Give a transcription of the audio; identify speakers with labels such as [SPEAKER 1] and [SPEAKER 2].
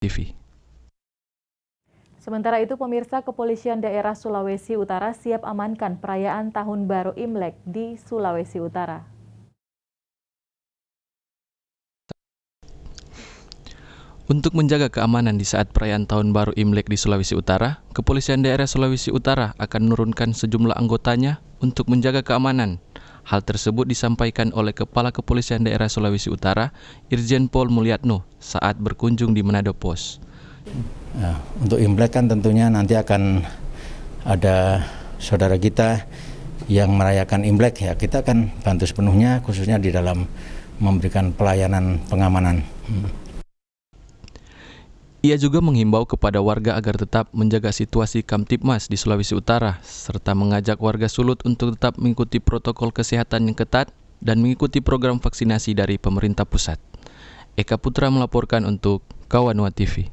[SPEAKER 1] TV.
[SPEAKER 2] Sementara itu, pemirsa, Kepolisian Daerah Sulawesi Utara siap amankan perayaan Tahun Baru Imlek di Sulawesi Utara.
[SPEAKER 1] Untuk menjaga keamanan di saat perayaan Tahun Baru Imlek di Sulawesi Utara, Kepolisian Daerah Sulawesi Utara akan menurunkan sejumlah anggotanya untuk menjaga keamanan. Hal tersebut disampaikan oleh Kepala Kepolisian Daerah Sulawesi Utara, Irjen Pol Mulyatno, saat berkunjung di Manado Pos.
[SPEAKER 3] Nah, untuk Imlek kan tentunya nanti akan ada saudara kita yang merayakan Imlek, ya kita akan bantu sepenuhnya, khususnya di dalam memberikan pelayanan pengamanan.
[SPEAKER 1] Ia juga menghimbau kepada warga agar tetap menjaga situasi Kamtibmas di Sulawesi Utara, serta mengajak warga Sulut untuk tetap mengikuti protokol kesehatan yang ketat dan mengikuti program vaksinasi dari pemerintah pusat. Eka Putra melaporkan untuk Kawanua TV.